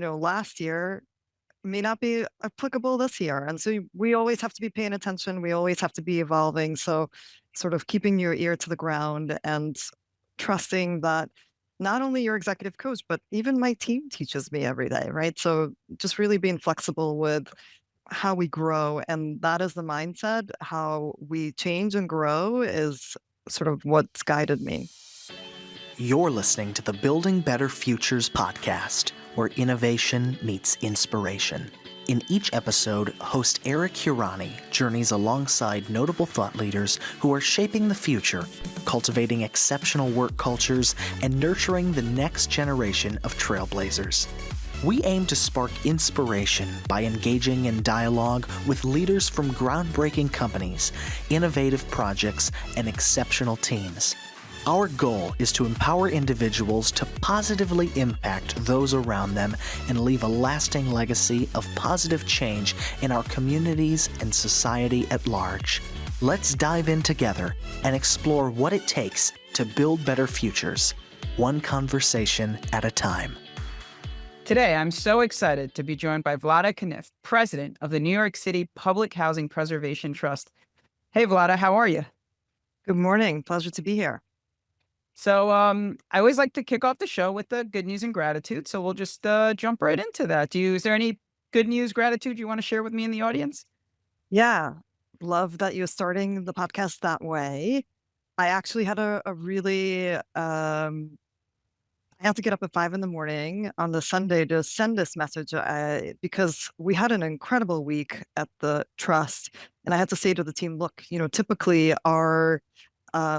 last year may not be applicable this year. And so we always have to be paying attention. We always have to be evolving. So sort of keeping your ear to the ground and trusting that not only your executive coach, but even my team teaches me every day, right? So just really being flexible with how we grow. And that is the mindset. How we change and grow is sort of what's guided me. You're listening to the Building Better Futures podcast, where innovation meets inspiration. In each episode, host Eric Hirani journeys alongside notable thought leaders who are shaping the future, cultivating exceptional work cultures, and nurturing the next generation of trailblazers. We aim to spark inspiration by engaging in dialogue with leaders from groundbreaking companies, innovative projects, and exceptional teams. Our goal is to empower individuals to positively impact those around them and leave a lasting legacy of positive change in our communities and society at large. Let's dive in together and explore what it takes to build better futures, one conversation at a time. Today, I'm so excited to be joined by Vlada Kenniff, president of the New York City Public Housing Preservation Trust. Hey, Vlada, how are you? Good morning. Pleasure to be here. So I always like to kick off the show with the good news and gratitude. So we'll just jump right into that. Is there any good news, gratitude you want to share with me and the audience? Yeah. Love that you're starting the podcast that way. I actually had a really, I had to get up at 5 a.m. on the Sunday to send this message because we had an incredible week at the trust. And I had to say to the team, look, typically our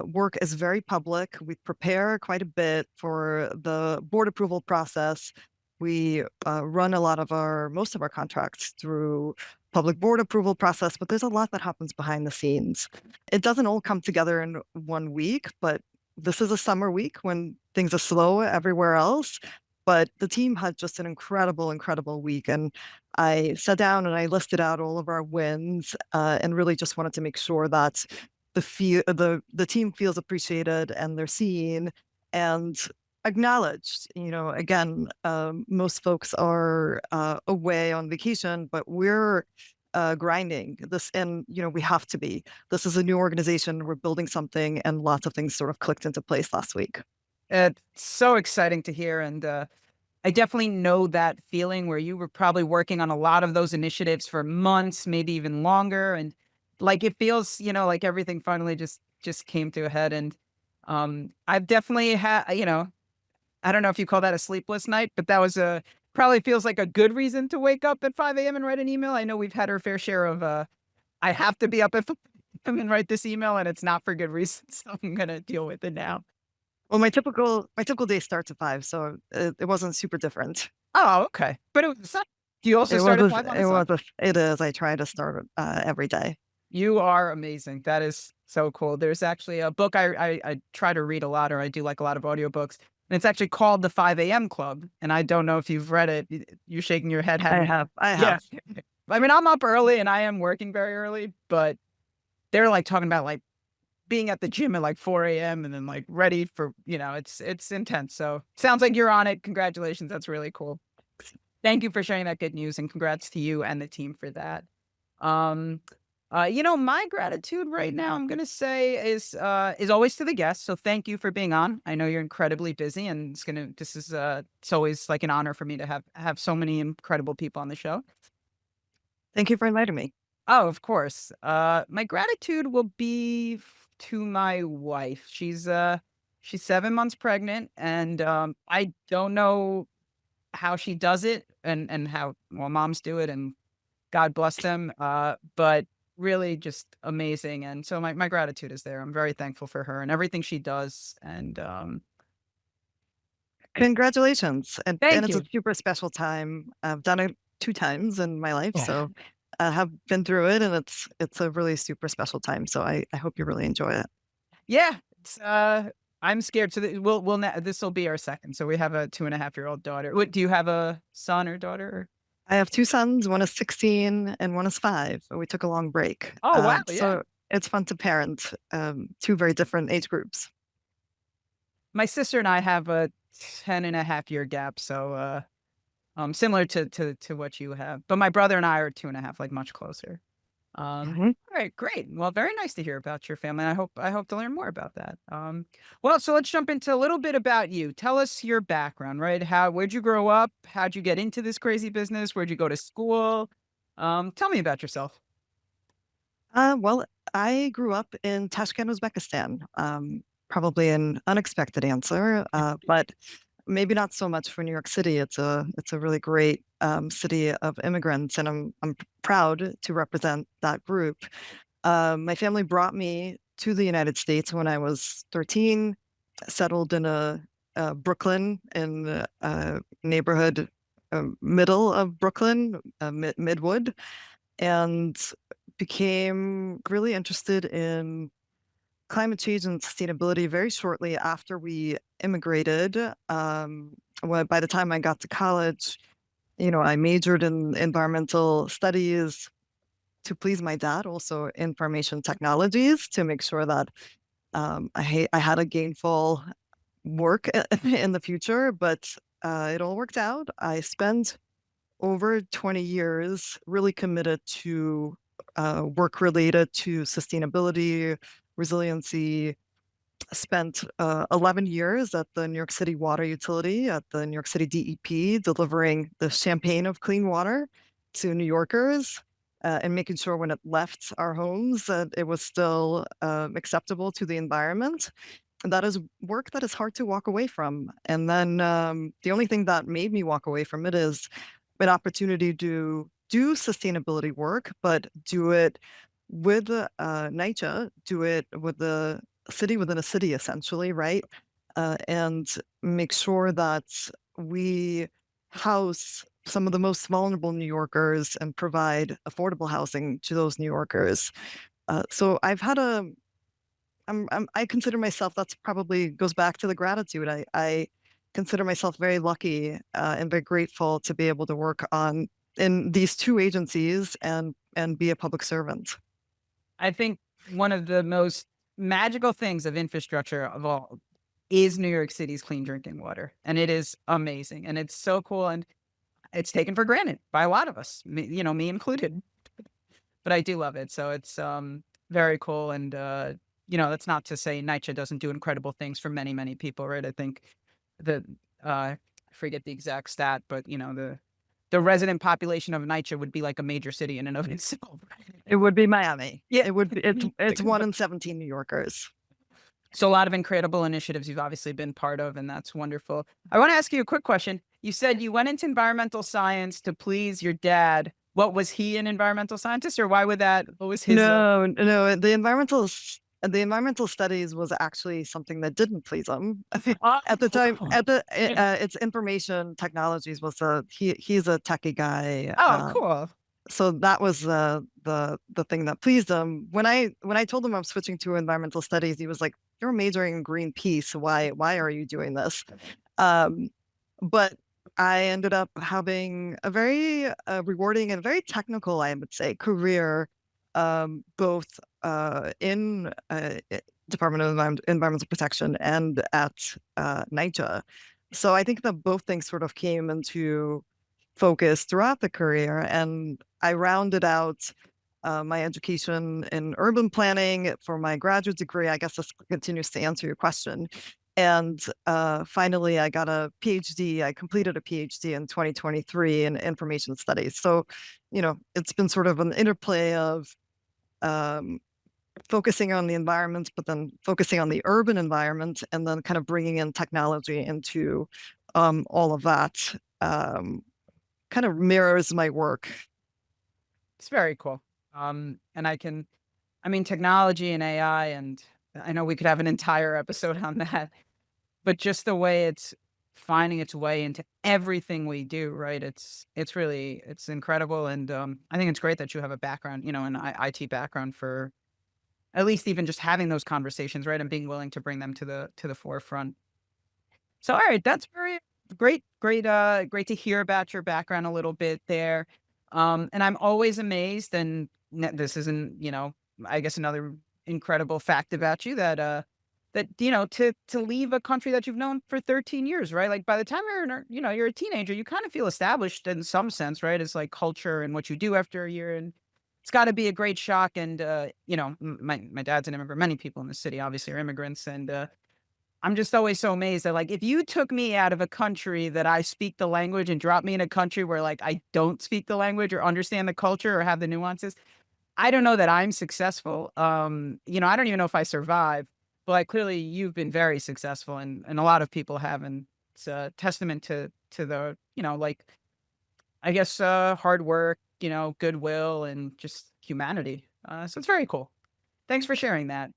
work is very public. We prepare quite a bit for the board approval process. We run most of our contracts through public board approval process, but there's a lot that happens behind the scenes. It doesn't all come together in 1 week, but this is a summer week when things are slow everywhere else. But the team had just an incredible, incredible week. And I sat down and I listed out all of our wins and really just wanted to make sure that the team feels appreciated and they're seen and acknowledged. Again, most folks are away on vacation, but we're grinding this, and we have to be. This is a new organization. We're building something, and lots of things sort of clicked into place last week. It's so exciting to hear, and I definitely know that feeling where you were probably working on a lot of those initiatives for months, maybe even longer, and like it feels, like everything finally just came to a head. And I've definitely had, I don't know if you call that a sleepless night, but that was probably feels like a good reason to wake up at 5 a.m. and write an email. I know we've had our fair share of, I have to be up at 5 a.m. and write this email, and it's not for good reasons. So I'm going to deal with it now. Well, my typical day starts at 5, so it wasn't super different. Oh, okay. But do you also start at 5 on the side? It is. I try to start every day. You are amazing. That is so cool. There's actually a book I try to read a lot, or I do like a lot of audiobooks. And it's actually called The 5 a.m. Club. And I don't know if you've read it. You're shaking your head. I have. Yeah. I mean, I'm up early and I am working very early, but they're like talking about like being at the gym at like 4 a.m. and then like ready for, it's intense. So sounds like you're on it. Congratulations. That's really cool. Thank you for sharing that good news, and congrats to you and the team for that. My gratitude right now, I'm going to say is always to the guests. So thank you for being on. I know you're incredibly busy, and it's always like an honor for me to have so many incredible people on the show. Thank you for inviting me. Oh, of course. My gratitude will be to my wife. She's 7 months pregnant, and I don't know how she does it and how moms do it, and God bless them. But really just amazing. And so my gratitude is there. I'm very thankful for her and everything she does. And congratulations. And thank it's you. a super special time. I've done it 2 times in my life. So I have been through it, and it's a really super special time. So I hope you really enjoy it. Yeah. It's, I'm scared. So this will be our second. So we have a 2.5-year-old daughter. Do you have a son or daughter? I have 2 sons. One is 16 and one is 5. So we took a long break. Oh, wow. So it's fun to parent 2 very different age groups. My sister and I have a 10.5-year gap. So similar to what you have. But my brother and I are 2.5, like much closer. Mhm. All right, great. Well, very nice to hear about your family. I hope to learn more about that. Well, so let's jump into a little bit about you. Tell us your background, right? Where'd you grow up? How'd you get into this crazy business? Where'd you go to school? Tell me about yourself. Well, I grew up in Tashkent, Uzbekistan. Probably an unexpected answer, but maybe not so much for New York City. It's a really great city of immigrants, and I'm proud to represent that group. My family brought me to the United States when I was 13, settled in a Brooklyn in a neighborhood, middle of Brooklyn, Midwood, and became really interested in climate change and sustainability very shortly after we immigrated. By the time I got to college, I majored in environmental studies to please my dad, also information technologies to make sure that I had a gainful work in the future. But it all worked out. I spent over 20 years really committed to work related to sustainability, resiliency. Spent 11 years at the New York City Water Utility, at the New York City DEP, delivering the champagne of clean water to New Yorkers, and making sure when it left our homes that it was still acceptable to the environment. And that is work that is hard to walk away from. And then the only thing that made me walk away from it is an opportunity to do sustainability work, but do it with NYCHA, do it with the city within a city, essentially, right? And make sure that we house some of the most vulnerable New Yorkers and provide affordable housing to those New Yorkers. So I've had a I consider myself, that's probably goes back to the gratitude. I consider myself very lucky and very grateful to be able to work on in these two agencies and be a public servant. I think one of the most magical things of infrastructure of all is New York City's clean drinking water, and it is amazing, and it's so cool, and it's taken for granted by a lot of us, me included. But I do love it, so it's very cool, and that's not to say NYCHA doesn't do incredible things for many, many people, right? I think that I forget the exact stat, but the resident population of NYCHA would be like a major city in and of itself. It would be Miami. Yeah. It would be it's Think one about in 17 New Yorkers. So a lot of incredible initiatives you've obviously been part of, and that's wonderful. I want to ask you a quick question. You said you went into environmental science to please your dad. What was he an environmental scientist, or why would that? What was his? No, no, the environmental studies was actually something that didn't please him. Oh, At the time, yeah. it's information technologies was he's a techie guy. Oh, cool. So that was the thing that pleased him. When I told him I'm switching to environmental studies, he was like, "You're majoring in Greenpeace. Why are you doing this?" Um, but I ended up having a very rewarding and very technical, I would say, career, both in Department of Environmental Protection and at NYCHA. So I think that both things sort of came into focus throughout the career, and I rounded out my education in urban planning for my graduate degree. I guess this continues to answer your question. And finally, I got a PhD. I completed a PhD in 2023 in information studies. So, it's been sort of an interplay of um, focusing on the environment, but then focusing on the urban environment, and then kind of bringing in technology into all of that. Kind of mirrors my work. It's very cool. And I mean, technology and AI, and I know we could have an entire episode on that, but just the way it's finding its way into everything we do, right? It's incredible, and I think it's great that you have a background, an IT background for at least even just having those conversations, right, and being willing to bring them to the forefront. So, all right, that's very great to hear about your background a little bit there. And I'm always amazed, and this isn't, I guess another incredible fact about you that that, to leave a country that you've known for 13 years, right? Like by the time you're a teenager, you kind of feel established in some sense, right? It's like culture and what you do after a year. And it's got to be a great shock. And, my dad's an immigrant. Many people in the city obviously are immigrants. And, I'm just always so amazed that, like, if you took me out of a country that I speak the language and dropped me in a country where, like, I don't speak the language or understand the culture or have the nuances, I don't know that I'm successful. I don't even know if I survive, but, like, clearly you've been very successful and a lot of people have, and it's a testament to the, like, I guess, hard work, goodwill, and just humanity. So it's very cool. Thanks for sharing that.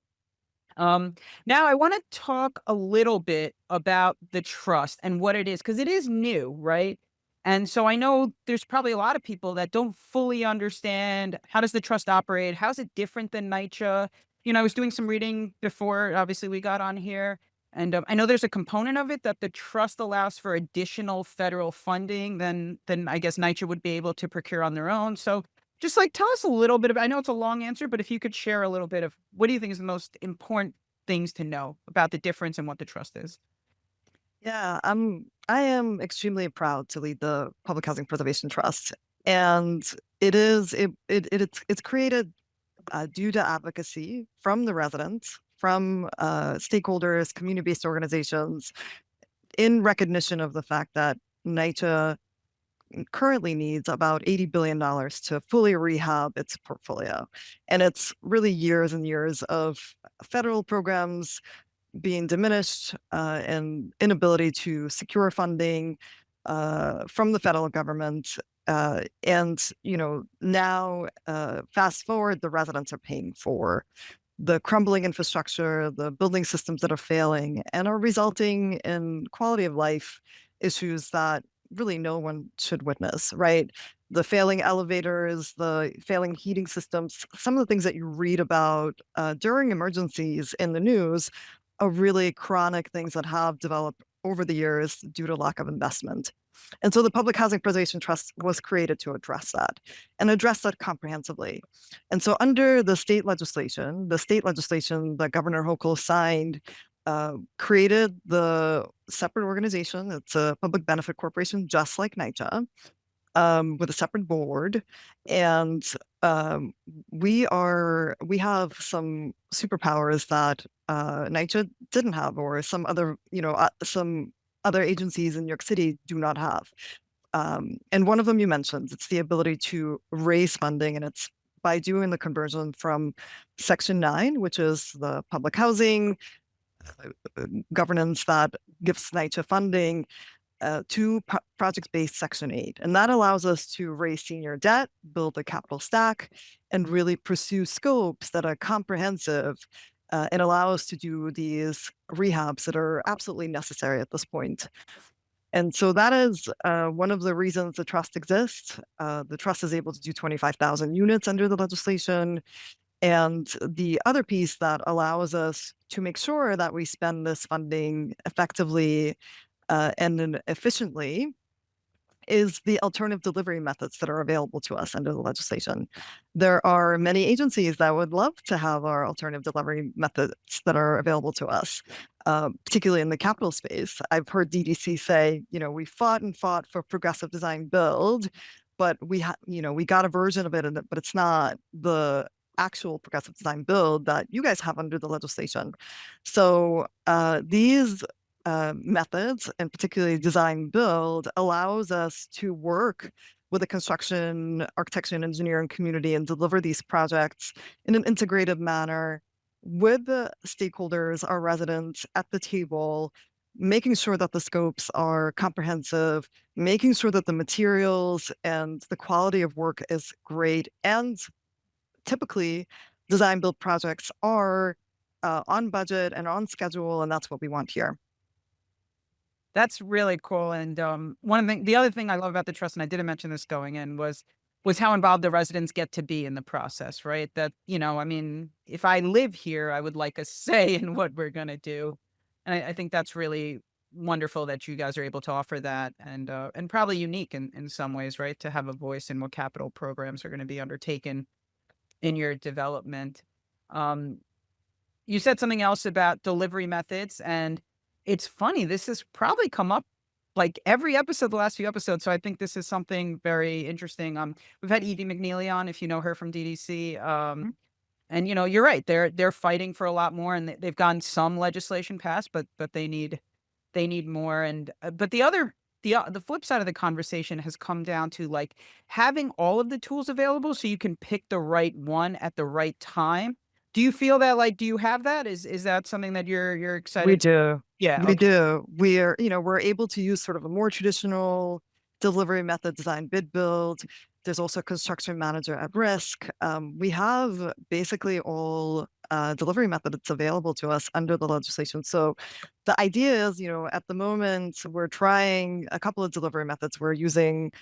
Um, Now I want to talk a little bit about the trust and what it is, because it is new, right? And so I know there's probably a lot of people that don't fully understand how does the trust operate? How's it different than NYCHA? I was doing some reading before, obviously, we got on here. And I know there's a component of it that the trust allows for additional federal funding than I guess NYCHA would be able to procure on their own. So just like tell us a little bit of, I know it's a long answer, but if you could share a little bit of what do you think is the most important things to know about the difference and what the trust is? Yeah, I am extremely proud to lead the Public Housing Preservation Trust, and it's created due to advocacy from the residents, from stakeholders, community-based organizations, in recognition of the fact that NYCHA currently needs about $80 billion to fully rehab its portfolio, and it's really years and years of federal programs being diminished, and inability to secure funding from the federal government. And now, fast forward, the residents are paying for the crumbling infrastructure, the building systems that are failing, and are resulting in quality of life issues that really no one should witness, right? The failing elevators, the failing heating systems, some of the things that you read about during emergencies in the news are really chronic things that have developed over the years due to lack of investment. And so the Public Housing Preservation Trust was created to address that and address that comprehensively. And so under the state legislation that Governor Hochul signed created the separate organization. It's a public benefit corporation, just like NYCHA, with a separate board. And um, we have some superpowers that NYCHA didn't have, or some other agencies in New York City do not have. And one of them you mentioned, it's the ability to raise funding, and it's by doing the conversion from Section 9, which is the public housing governance that gives NYCHA funding, to project-based Section 8. And that allows us to raise senior debt, build a capital stack, and really pursue scopes that are comprehensive, and allow us to do these rehabs that are absolutely necessary at this point. And so that is one of the reasons the trust exists. The trust is able to do 25,000 units under the legislation. And the other piece that allows us to make sure that we spend this funding effectively and then efficiently is the alternative delivery methods that are available to us under the legislation. There are many agencies that would love to have our alternative delivery methods that are available to us, particularly in the capital space. I've heard DDC say, we fought and fought for progressive design build, but we got a version of it, but it's not the actual progressive design build that you guys have under the legislation. So these methods, and particularly design build, allows us to work with the construction, architecture, and engineering community and deliver these projects in an integrated manner with the stakeholders, our residents at the table, making sure that the scopes are comprehensive, making sure that the materials and the quality of work is great. And typically, design build projects are on budget and on schedule, and that's what we want here. That's really cool. And one of the other thing I love about the trust, and I didn't mention this going in, was how involved the residents get to be in the process, right? That, I mean, if I live here, I would like a say in what we're gonna do. And I think that's really wonderful that you guys are able to offer that, and probably unique in some ways, right? To have a voice in what capital programs are going to be undertaken in your development. Um, you said something else about delivery methods, and it's funny, this has probably come up, like, every episode, the last few episodes, so I think this is something very interesting. We've had Evie McNeely on, if you know her from DDC, Mhm. and, you're right, they're fighting for a lot more, and they've gotten some legislation passed, but they need more, and, but the flip side of the conversation has come down to, like, having all of the tools available so you can pick the right one at the right time. Do you feel that, like, do you have that? Is that something that you're We excited? do. Yeah, We okay. do. We're able to use sort of a more traditional delivery method, design, bid, build. There's also construction manager at risk. We have basically all delivery methods available to us under the legislation. So the idea is, at the moment, we're trying a couple of delivery methods. We're using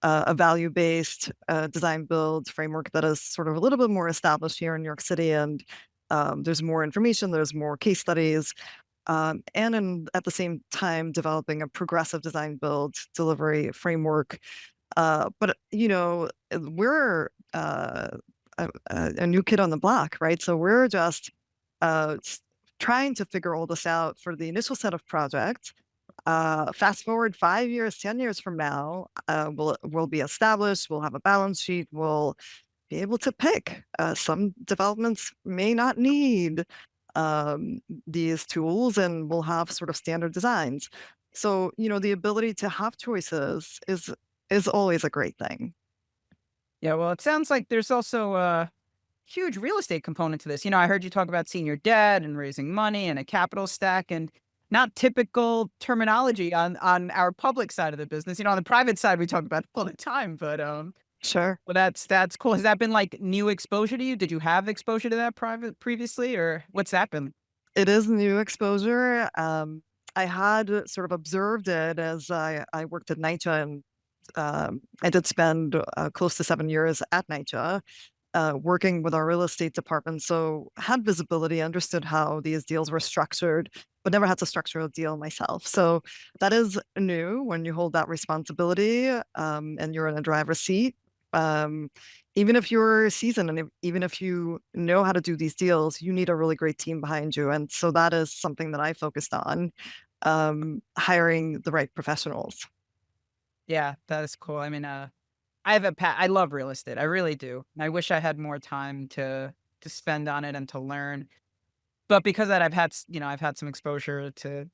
a value-based design build framework that is sort of a little bit more established here in New York City. And there's more information, there's more case studies, at the same time developing a progressive design build delivery framework. But we're a new kid on the block, right? So we're just trying to figure all this out for the initial set of projects. Fast forward 5 years, 10 years from now, we'll be established. We'll have a balance sheet. We'll be able to pick. Some developments may not need um, these tools, and we'll have sort of standard designs. So, the ability to have choices is always a great thing. Yeah, well, it sounds like there's also a huge real estate component to this. I heard you talk about senior debt and raising money and a capital stack, and not typical terminology on our public side of the business. On the private side, we talk about it all the time, but, Sure. well, that's cool. Has that been, like, new exposure to you? Did you have exposure to that private previously, or what's that been? It is new exposure. I had sort of observed it as I worked at NYCHA, and I did spend close to 7 years at NYCHA working with our real estate department. So had visibility, understood how these deals were structured, but never had to structure a deal myself. So that is new when you hold that responsibility and you're in a driver's seat. Um, Even if you're seasoned and even if you know how to do these deals, you need a really great team behind you. And so that is something that I focused on, hiring the right professionals. Yeah, that is cool. I mean, I love real estate. I really do. And I wish I had more time to spend on it and to learn. But because of that, I've had some exposure to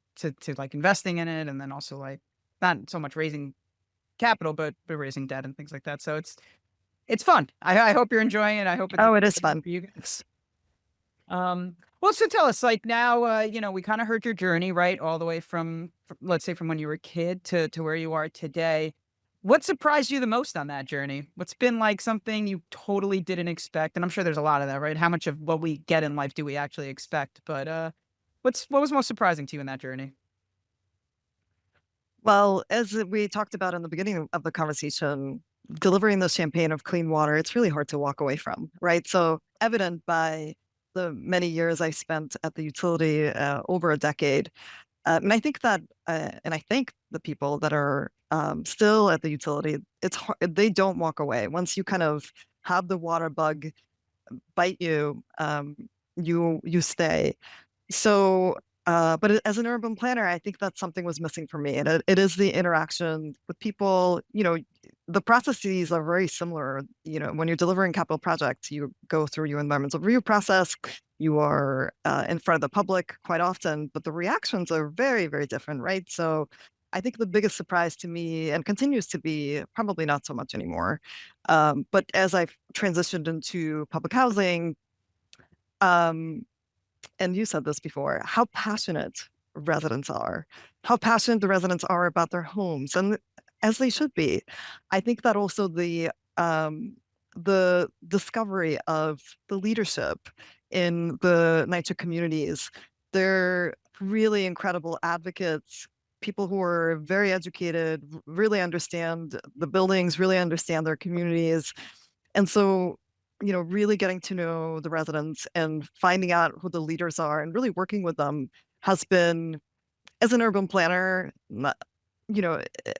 like investing in it, and then also like not so much raising capital, but raising debt and things like that. So it's fun. I hope you're enjoying it. I hope it's Oh, it is exciting fun. for you guys. Well, so tell us, like, now, we kind of heard your journey, right, all the way from, let's say, from when you were a kid to where you are today. What surprised you the most on that journey? What's been like something you totally didn't expect? And I'm sure there's a lot of that, right? How much of what we get in life do we actually expect? But what was most surprising to you in that journey? Well, as we talked about in the beginning of the conversation, delivering the champagne of clean water, it's really hard to walk away from, right? So, evident by the many years I spent at the utility, over a decade. And I think that, and I think the people that are still at the utility, they don't walk away. Once you kind of have the water bug bite you, you stay. So, as an urban planner, I think that something was missing for me, and it is the interaction with people. The processes are very similar. When you're delivering capital projects, you go through your environmental review process. You are in front of the public quite often, but the reactions are very, very different, right? So, I think the biggest surprise to me, and continues to be, probably not so much anymore, but as I've transitioned into public housing, um, and you said this before, how passionate residents are, how passionate the residents are about their homes, and as they should be. I think that also the discovery of the leadership in the NYCHA communities, they're really incredible advocates, people who are very educated, really understand the buildings, really understand their communities. And so, really getting to know the residents and finding out who the leaders are and really working with them has been, as an urban planner, you know, eh,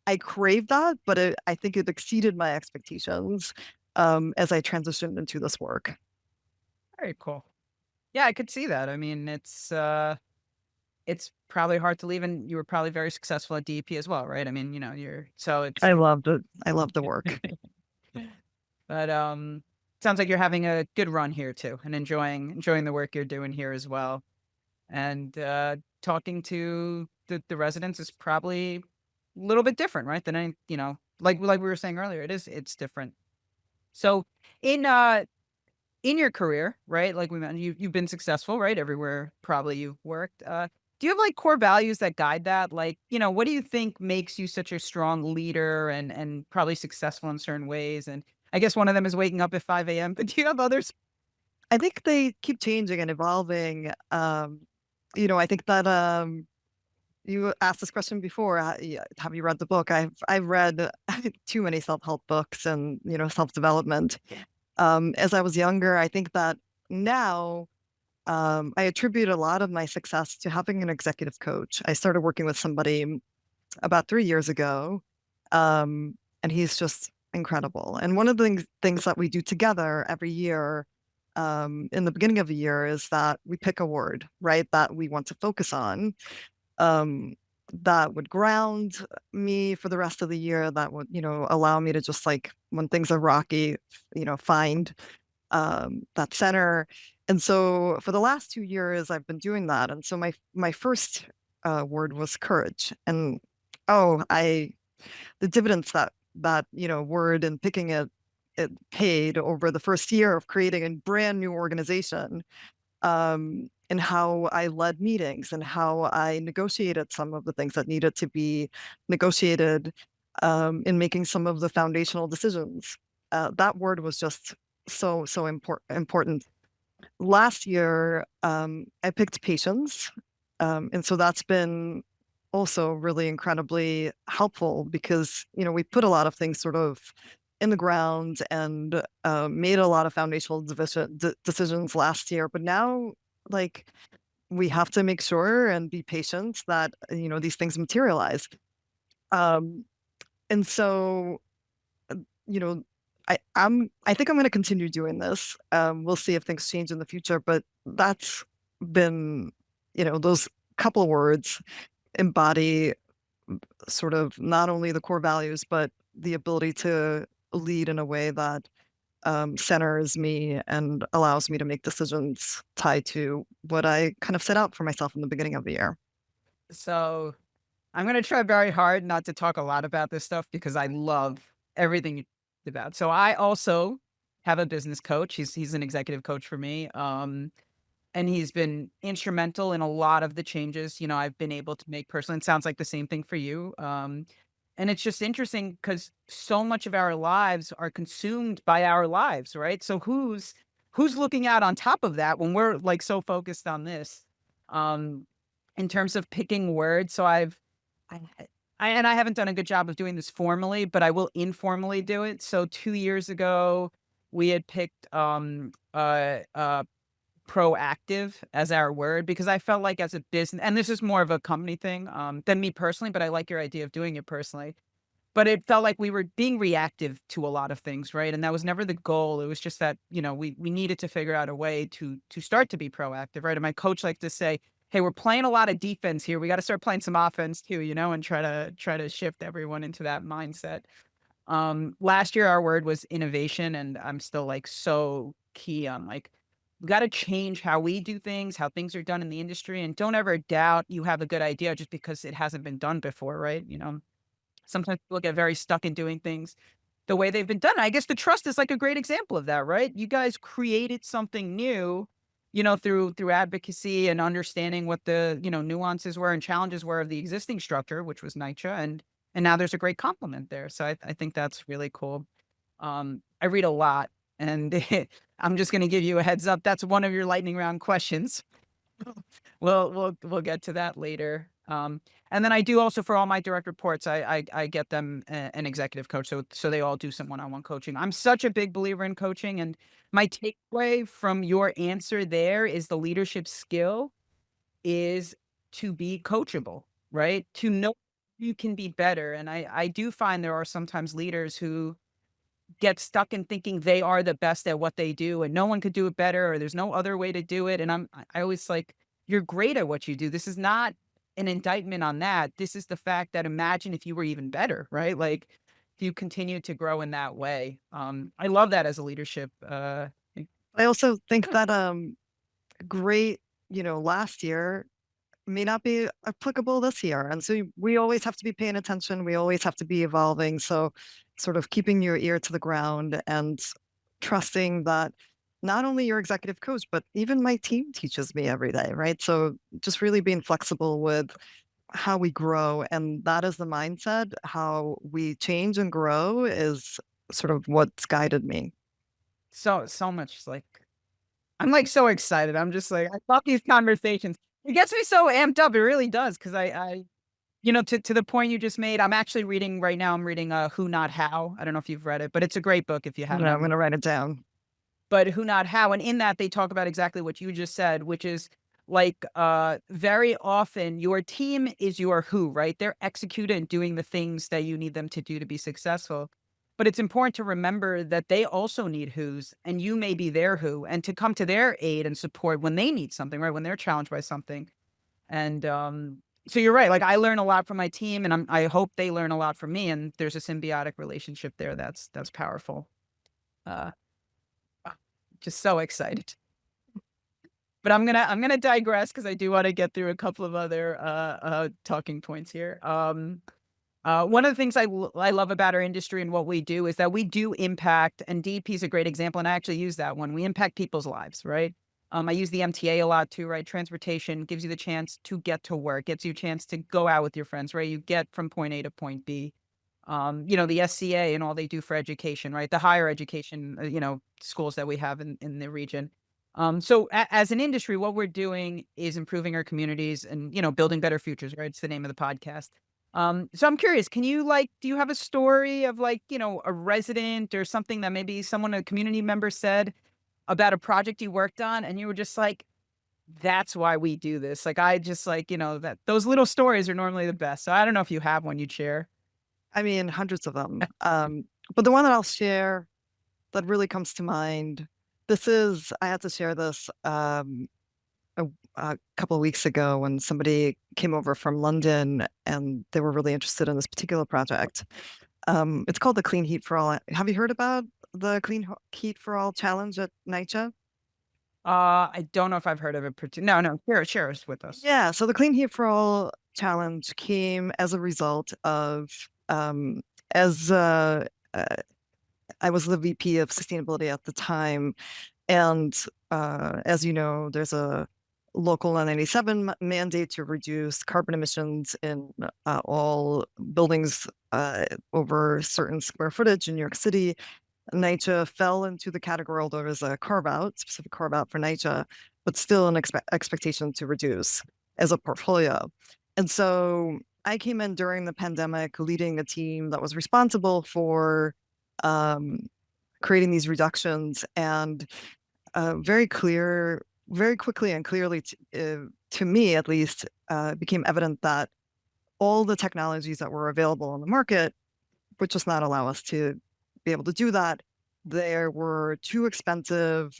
I crave that, but I think it exceeded my expectations as I transitioned into this work. Very cool. Yeah, I could see that. I mean, it's probably hard to leave, and you were probably very successful at DEP as well, right? I mean, you're so it's I loved it. I love the work. but, sounds like you're having a good run here too and enjoying the work you're doing here as well. And, talking to the residents is probably a little bit different, right? Than any like we were saying earlier, it's different. So, in, uh in your career, right? Like we mentioned, you've been successful, right? Everywhere probably you've worked. Do you have like core values that guide that? Like, what do you think makes you such a strong leader and probably successful in certain ways? And I guess one of them is waking up at 5 a.m. But do you have others? I think they keep changing and evolving. I think that you asked this question before. Have you read the book? I've read too many self help books and self development. As I was younger, I think that now I attribute a lot of my success to having an executive coach. I started working with somebody about 3 years ago, and he's just incredible. And one of the things that we do together every year in the beginning of the year is that we pick a word, right, that we want to focus on, um, that would ground me for the rest of the year, that would, allow me to just like when things are rocky, find that center. And so for the last 2 years, I've been doing that. And so my first word was courage. And oh, the dividends that word and picking it paid over the first year of creating a brand new organization, and how I led meetings and how I negotiated some of the things that needed to be negotiated, in making some of the foundational decisions. That word was just so important. Last year, I picked patience, and so that's been also really incredibly helpful because we put a lot of things sort of in the ground and made a lot of foundational decisions last year, but now like we have to make sure and be patient that these things materialize. Um, and so you know, I think I'm gonna continue doing this. We'll see if things change in the future, but that's been, those couple words embody sort of not only the core values, but the ability to lead in a way that centers me and allows me to make decisions tied to what I kind of set out for myself in the beginning of the year. So I'm gonna try very hard not to talk a lot about this stuff because I love everything you talked about. So I also have a business coach. He's an executive coach for me. And he's been instrumental in a lot of the changes, I've been able to make personally. It sounds like the same thing for you. And it's just interesting because so much of our lives are consumed by our lives, right? So who's looking out on top of that when we're like so focused on this? Um, in terms of picking words, so I, I haven't done a good job of doing this formally, but I will informally do it. So 2 years ago, we had picked proactive as our word because I felt like as a business, and this is more of a company thing, than me personally, but I like your idea of doing it personally. But it felt like we were being reactive to a lot of things, right? And that was never the goal. It was just that, we needed to figure out a way to start to be proactive, right? And my coach liked to say, "Hey, we're playing a lot of defense here. We got to start playing some offense too, and try to shift everyone into that mindset." Last year our word was innovation, and I'm still like so key on like we got to change how we do things, how things are done in the industry, and don't ever doubt you have a good idea just because it hasn't been done before, right? Sometimes people get very stuck in doing things the way they've been done. I guess the trust is like a great example of that, right? You guys created something new, through advocacy and understanding what the, nuances were and challenges were of the existing structure, which was NYCHA, and now there's a great complement there. So I think that's really cool. I read a lot, and I'm just gonna give you a heads up. That's one of your lightning round questions. We'll get to that later. And then I do also for all my direct reports, I get them an executive coach, so they all do some one-on-one coaching. I'm such a big believer in coaching, and my takeaway from your answer there is the leadership skill is to be coachable, right? To know you can be better. And I do find there are sometimes leaders who get stuck in thinking they are the best at what they do and no one could do it better or there's no other way to do it. And I always like, you're great at what you do. This is not an indictment on that. This is the fact that imagine if you were even better, right? Like if you continue to grow in that way. I love that as a leadership. I also think that great, last year may not be applicable this year. And so we always have to be paying attention. We always have to be evolving. So, sort of keeping your ear to the ground and trusting that not only your executive coach, but even my team teaches me every day, right? So, just really being flexible with how we grow. And that is the mindset. How we change and grow is sort of what's guided me. So much like I'm like so excited. I'm just like, I love these conversations. It gets me so amped up. It really does. Cause to the point you just made, I'm actually reading right now. I'm reading Who Not How. I don't know if you've read it, but it's a great book if you haven't. I'm going to write it down. But Who Not How. And in that they talk about exactly what you just said, which is like very often your team is your who, right? They're executing and doing the things that you need them to do to be successful. But it's important to remember that they also need who's and you may be their who and to come to their aid and support when they need something, right? When they're challenged by something. And so you're right. Like I learn a lot from my team and I hope they learn a lot from me. And there's a symbiotic relationship there that's powerful. Uh, just so excited. But I'm gonna digress because I do want to get through a couple of other talking points here. One of the things I love about our industry and what we do is that we do impact, and DP is a great example, and I actually use that one. We impact people's lives, right? I use the MTA a lot too, right? Transportation gives you the chance to get to work, gets you a chance to go out with your friends, right? You get from point A to point B. The SCA and all they do for education, right? The higher education, schools that we have in the region. As an industry, what we're doing is improving our communities and, building better futures, right? It's the name of the podcast. So I'm curious, do you have a story of a resident or something that maybe a community member said about a project you worked on and you were just like, that's why we do this. Like, I just that those little stories are normally the best. So I don't know if you have one you'd share. I mean, hundreds of them. But the one that I'll share that really comes to mind, I had to share this a, a couple of weeks ago when somebody came over from London and they were really interested in this particular project. It's called the Clean Heat for All. Have you heard about the Heat for All challenge at NYCHA? I don't know if I've heard of it. No, share us with us. Yeah, so the Clean Heat for All challenge came as a result of as I was the VP of sustainability at the time, and as you know, there's a local 997 mandate to reduce carbon emissions in all buildings over certain square footage in New York City. NYCHA fell into the category, although there was a specific carve out for NYCHA, but still an expectation to reduce as a portfolio. And so I came in during the pandemic, leading a team that was responsible for creating these reductions, and very quickly and clearly, to me at least, became evident that all the technologies that were available on the market would just not allow us to be able to do that. They were too expensive.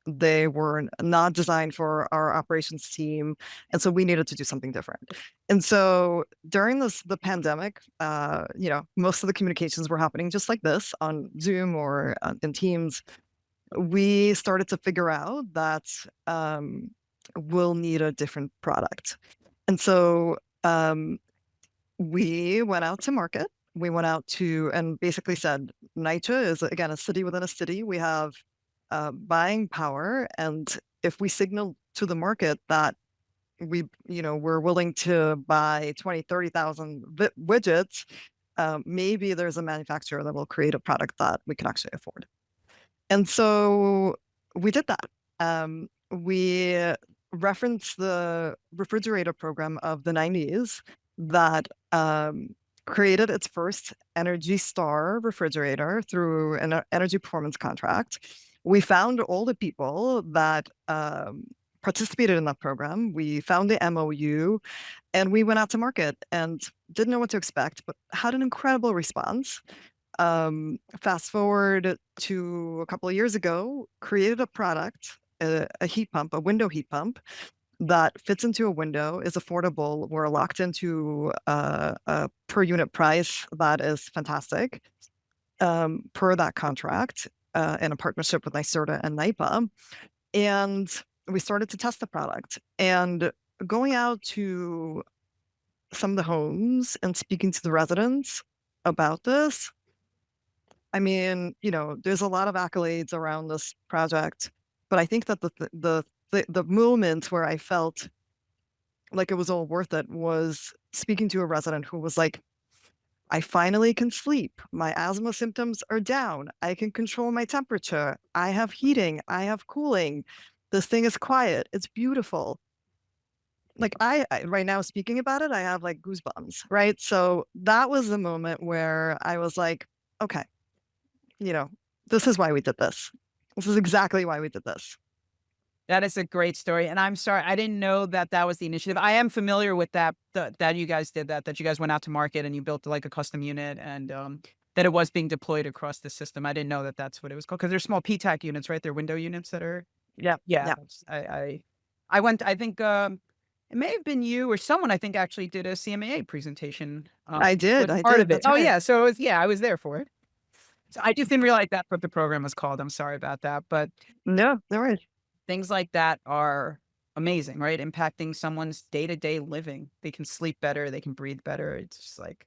They were not designed for our operations team. And so we needed to do something different. And so during the pandemic, most of the communications were happening just like this on Zoom or in Teams. We started to figure out that we'll need a different product. And so we went out to market. We went out to and basically said, NYCHA is, again, a city within a city. We have buying power. And if we signal to the market that we're willing to buy 20, 30,000 widgets, maybe there's a manufacturer that will create a product that we can actually afford. And so we did that. We referenced the refrigerator program of the 90s that created its first Energy Star refrigerator through an energy performance contract. We found all the people that participated in that program. We found the MOU and we went out to market and didn't know what to expect, but had an incredible response. Fast forward to a couple of years ago, created a product, a heat pump, a window heat pump that fits into a window, is affordable. We're locked into a per unit price that is fantastic, per that contract, in a partnership with NYSERDA and NYPA. And we started to test the product. And going out to some of the homes and speaking to the residents about this, I mean, there's a lot of accolades around this project, but I think that the moment where I felt like it was all worth it was speaking to a resident who was like, I finally can sleep. My asthma symptoms are down. I can control my temperature. I have heating. I have cooling. This thing is quiet. It's beautiful. Like I right now speaking about it, I have like goosebumps, right? So that was the moment where I was like, okay, you know, this is why we did this. This is exactly why we did this. That is a great story, and I'm sorry, I didn't know that that was the initiative. I am familiar with that you guys did that you guys went out to market and you built, like, a custom unit and, that it was being deployed across the system. I didn't know that that's what it was called because 'cause they're small PTAC units, right? They're window units that are Yeah. yeah, Yeah. that's I went I think, it may have been you or someone I think actually did a CMAA presentation, I did. with I part of did. it. That's Oh, right. yeah, so it was yeah, I was there for it. So I just didn't realize that's what the program was called. I'm sorry about that, but No, no worries. things like that are amazing, right? Impacting someone's day-to-day living. They can sleep better, they can breathe better. It's just like,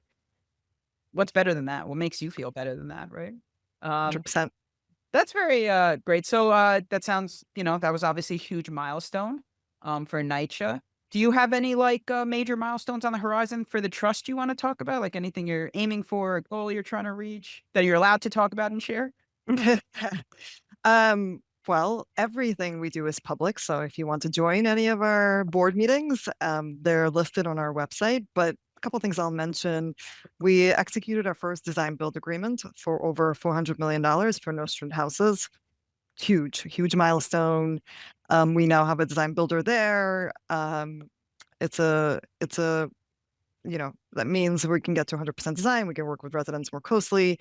what's better than that? What makes you feel better than that, right? Um, 100%. that's very, great. So, that sounds that was obviously a huge milestone, for NYCHA. Do you have any, like, major milestones on the horizon for the trust you wanna talk about? Like, anything you're aiming for, a goal you're trying to reach that you're allowed to talk about and share? Well, everything we do is public. So if you want to join any of our board meetings, they're listed on our website. But a couple things I'll mention. We executed our first design build agreement for over $400 million for Nostrand houses. Huge, huge milestone. We now have a design builder there. It's a that means we can get to 100% design. We can work with residents more closely,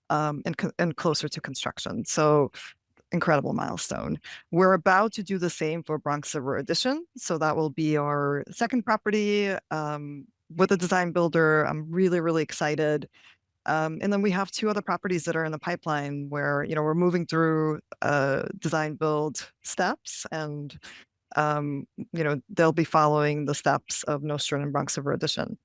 and closer to construction. So incredible milestone. We're about to do the same for Bronx River Edition. So that will be our second property, with a design builder. I'm really, really excited. And then we have two other properties that are in the pipeline where, we're moving through design build steps, and they'll be following the steps of Nostrand and Bronx River Edition.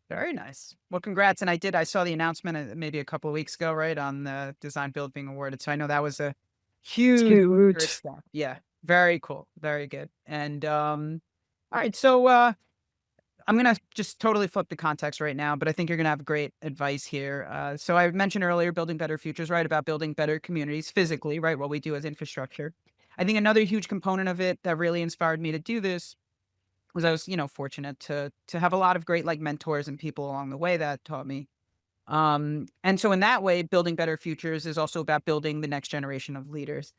Very nice. Well, congrats, and I saw the announcement, maybe a couple of weeks ago, right, on the design build being awarded, so I know that was a huge first Huge. step. Yeah, very cool, very good, and, alright, so, I'm gonna just totally flip the context right now, but I think you're gonna have great advice here. So I mentioned earlier building better futures, right? About building better communities physically, right? What we do as infrastructure. I think another huge component of it that really inspired me to do this was I was, fortunate to have a lot of great like mentors and people along the way that taught me. And so in that way, building better futures is also about building the next generation of leaders.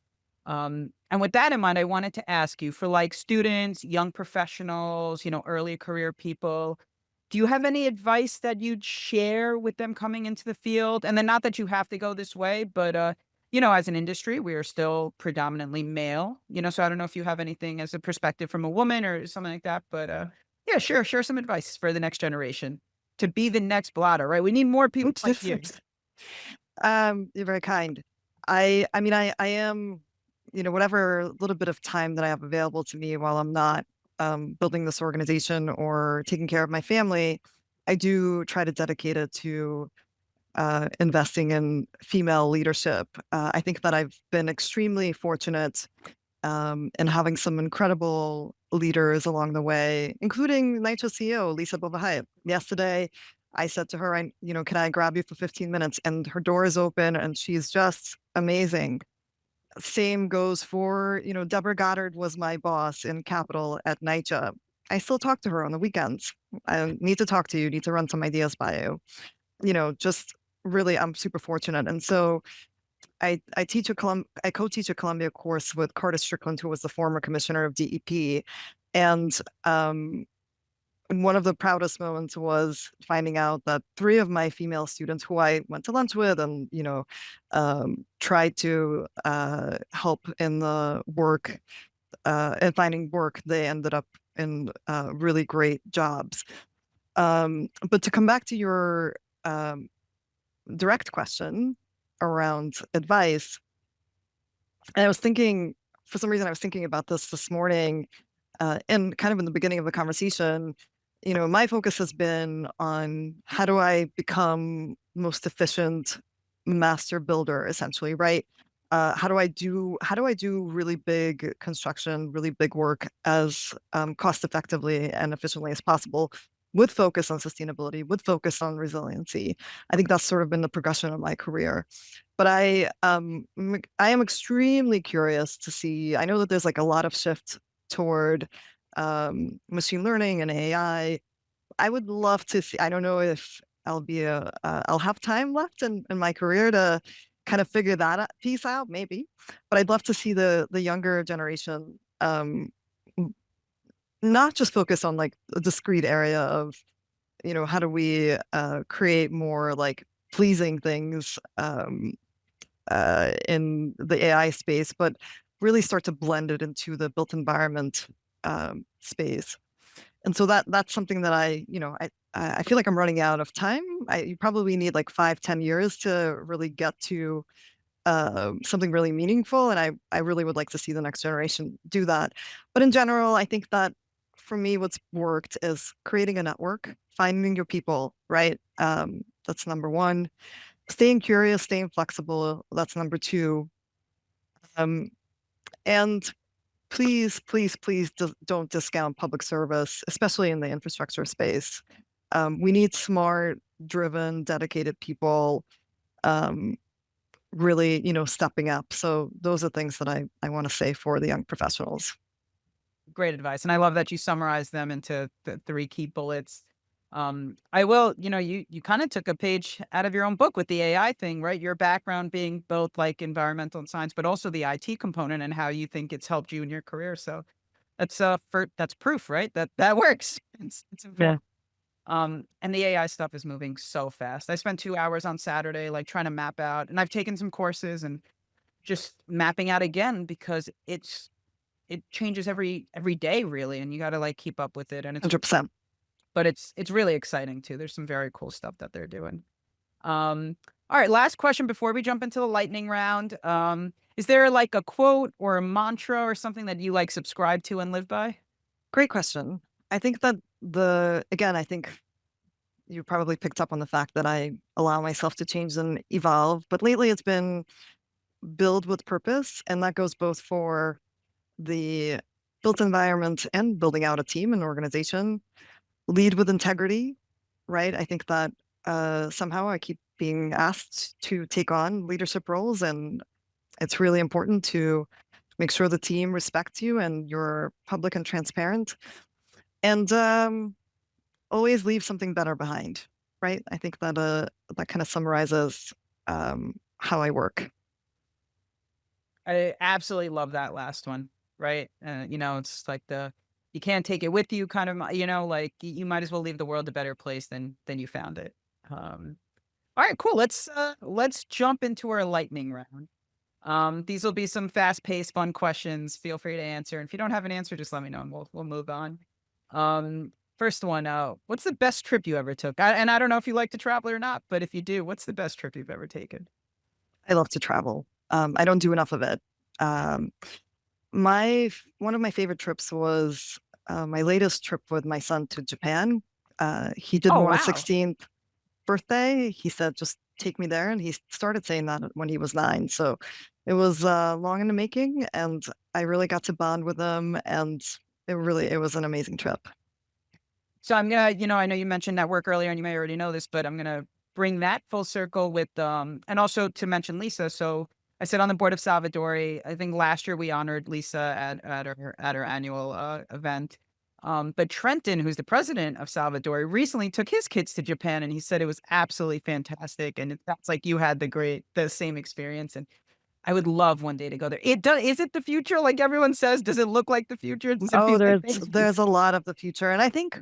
And with that in mind, I wanted to ask you for like students, young professionals, early career people, do you have any advice that you'd share with them coming into the field? And then not that you have to go this way, but as an industry, we are still predominantly male, so I don't know if you have anything as a perspective from a woman or something like that, but yeah, share some advice for the next generation to be the next blotter, right? We need more people like you. You're very kind. I mean, I am, whatever little bit of time that I have available to me while I'm not building this organization or taking care of my family, I do try to dedicate it to investing in female leadership. I think that I've been extremely fortunate in having some incredible leaders along the way, including NYCHA CEO Lisa Bovahayat. Yesterday, I said to her, can I grab you for 15 minutes? And her door is open and she's just amazing. Same goes for, Deborah Goddard was my boss in Capital at NYCHA. I still talk to her on the weekends. I need to talk to you, need to run some ideas by you. Just really, I'm super fortunate. And so I co-teach a Columbia course with Carter Strickland, who was the former commissioner of DEP. And And one of the proudest moments was finding out that three of my female students who I went to lunch with and, tried to help in the work and finding work, they ended up in really great jobs. But to come back to your um, direct question around advice, and I was thinking, for some reason, I was thinking about this morning, and kind of in the beginning of the conversation. My focus has been on how do I become most efficient master builder, essentially, right? How do I do really big construction, really big work as cost effectively and efficiently as possible, with focus on sustainability, with focus on resiliency. I think that's sort of been the progression of my career. But I am extremely curious to see. I know that there's like a lot of shift toward machine learning and AI. I would love to see. I don't know if I'll have time left in my career to kind of figure that piece out, maybe. But I'd love to see the younger generation not just focus on like a discrete area of how do we create more like pleasing things in the AI space, but really start to blend it into the built environment space. And so that's something that I feel like I'm running out of time. You probably need like 5-10 years to really get to something really meaningful, and I really would like to see the next generation do that. But in general, I think that for me, what's worked is creating a network, finding your people, right? That's number one. Staying curious, staying flexible. That's number two. Um, and please, please, please don't discount public service, especially in the infrastructure space. We need smart, driven, dedicated people um, really, stepping up. So those are things that I want to say for the young professionals. Great advice, and I love that you summarized them into the 3 key bullets. I will you kinda took a page out of your own book with the AI thing, right? Your background being both, like, environmental and science, but also the IT component and how you think it's helped you in your career, so that's proof, right? That that works. It's Yeah. important. And the AI stuff is moving so fast. I spent 2 hours on Saturday, like, trying to map out, and I've taken some courses and just mapping out again because it changes every day really, and you gotta, like, keep up with it, and it's 100%. but it's really exciting too. There's some very cool stuff that they're doing. All right, last question before we jump into the lightning round. Is there, like, a quote or a mantra or something that you, like, subscribe to and live by? Great question. I think that again, I think you probably picked up on the fact that I allow myself to change and evolve. But lately it's been build with purpose. And that goes both for the built environment and building out a team and organization. Lead with integrity, right? I think that somehow I keep being asked to take on leadership roles, and it's really important to make sure the team respects you and you're public and transparent. And always leave something better behind, right? I think that that kind of summarizes how I work. I absolutely love that last one, right? It's like the you can't take it with you kind of, like you might as well leave the world a better place than you found it. Um, all right, cool. Let's jump into our lightning round. These will be some fast-paced, fun questions. Feel free to answer. And if you don't have an answer, just let me know and we'll move on. First one, what's the best trip you ever took? And I don't know if you like to travel or not, but if you do, what's the best trip you've ever taken? I love to travel. I don't do enough of it. Um, my One of my favorite trips was my latest trip with my son to Japan. He didn't Oh, want a wow. 16th birthday. He said, "Just take me there," and he started saying that when he was 9. So it was long in the making, and I really got to bond with him, and it was an amazing trip. So I'm gonna, I know you mentioned network earlier, and you may already know this, but I'm gonna bring that full circle with, and also to mention Lisa. So I sit on the board of Salvadori. I think last year we honored Lisa at her annual event. But Trenton, who's the president of Salvadori, recently took his kids to Japan, and he said it was absolutely fantastic. And it sounds like you had the same experience. And I would love one day to go there. It does. Is it the future like everyone says? Does it look like the future? Does it Oh, feel like things? there's a lot of the future, and I think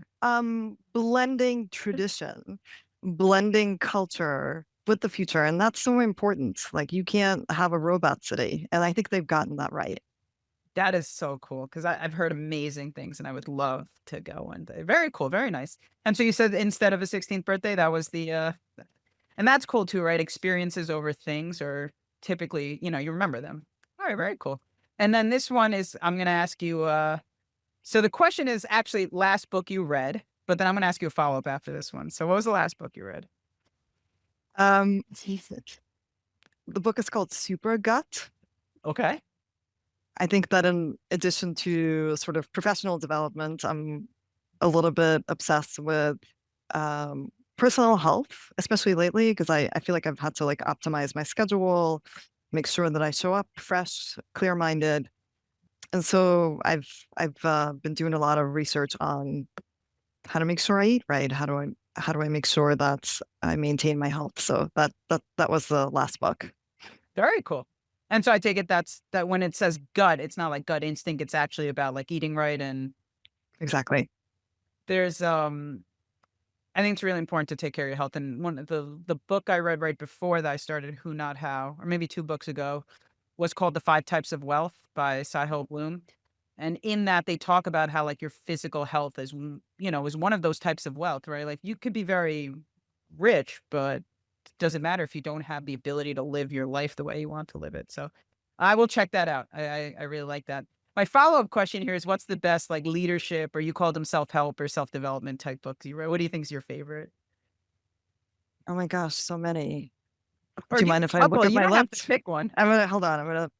blending tradition, blending culture with the future, and that's so important. Like you can't have a robot city, and I think they've gotten that right. That is so cool because I've heard amazing things and I would love to go one day. Very cool, very nice. And so you said instead of a 16th birthday, that was and that's cool too, right? Experiences over things or typically, you remember them. All right, very cool. And then this one is, I'm going to ask you, so the question is actually last book you read, but then I'm going to ask you a follow up after this one. So what was the last book you read? Jesus. The book is called Super Gut. Okay. I think that in addition to sort of professional development, I'm a little bit obsessed with personal health, especially lately, because I feel like I've had to like optimize my schedule, make sure that I show up fresh, clear-minded. And so I've been doing a lot of research on how to make sure I eat right. How do I make sure that I maintain my health? So that was the last book. Very cool. And so I take it that when it says gut, it's not like gut instinct. It's actually about like eating right. And Exactly. there's, I think it's really important to take care of your health. And one of the book I read right before that I started Who Not How, or maybe 2 books ago, was called The 5 Types of Wealth by Sahil Bloom. And in that they talk about how like your physical health is one of those types of wealth, right? Like you could be very rich, but it doesn't matter if you don't have the ability to live your life the way you want to live it. So I will check that out. I really like that. My follow-up question here is what's the best like leadership or you called them self-help or self-development type books you read? What do you think is your favorite? Oh my gosh, so many. Or Do you give mind me if a I look couple. at You my don't have to list? pick one. I'm gonna hold on.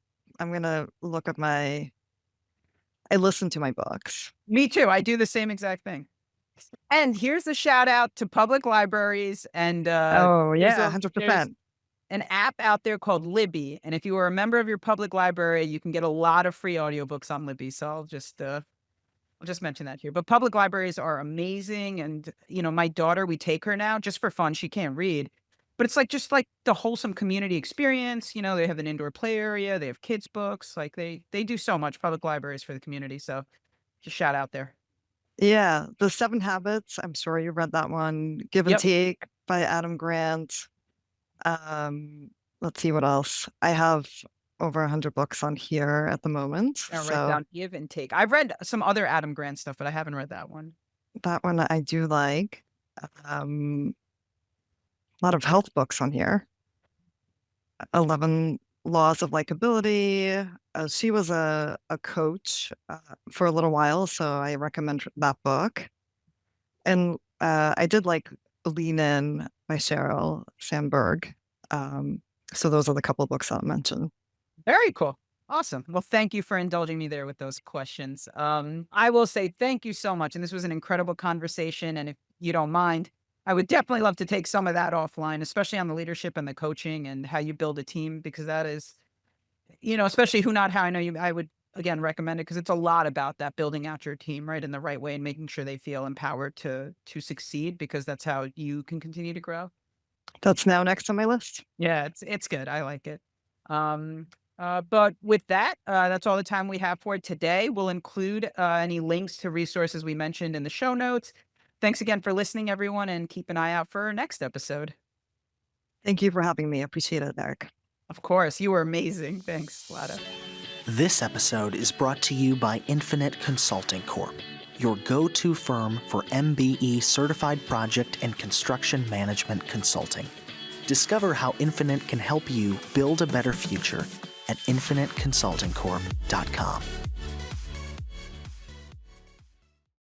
I'm gonna look at my. I listen to my books. Me too. I do the same exact thing. And here's a shout out to public libraries and Oh there's yeah, a there's 100%. an app out there called Libby, and if you are a member of your public library, you can get a lot of free audiobooks on Libby. So I'll just mention that here. But public libraries are amazing, and my daughter, we take her now just for fun. She can't read, but it's like just like the wholesome community experience. They have an indoor play area, they have kids books, like they do so much public libraries for the community. So just shout out there. Yeah, The Seven Habits. I'm sure you read that one. Give and Yep. Take by Adam Grant. Let's see what else. I have over 100 books on here at the moment. I'll write So down give and take. I've read some other Adam Grant stuff, but I haven't read that one. that one I do like. A lot of health books on here. 11 Laws of Likability. She was a coach for a little while, so I recommend that book. And I did like Lean In by Sheryl Sandberg. So those are the couple of books I'll mention. Very cool. Awesome. Well, thank you for indulging me there with those questions. I will say thank you so much. And this was an incredible conversation. And if you don't mind, I would definitely love to take some of that offline, especially on the leadership and the coaching and how you build a team, because that is, especially Who Not How. I would again recommend it because it's a lot about that building out your team right in the right way and making sure they feel empowered to succeed, because that's how you can continue to grow. That's now next on my list. Yeah, it's good. I like it. But with that, that's all the time we have for today. We'll include any links to resources we mentioned in the show notes. Thanks again for listening, everyone, and keep an eye out for our next episode. Thank you for having me. I appreciate it, Eric. Of course, you were amazing. Thanks, Vlada. This episode is brought to you by Infinite Consulting Corp, your go-to firm for MBE certified project and construction management consulting. Discover how Infinite can help you build a better future at infiniteconsultingcorp.com.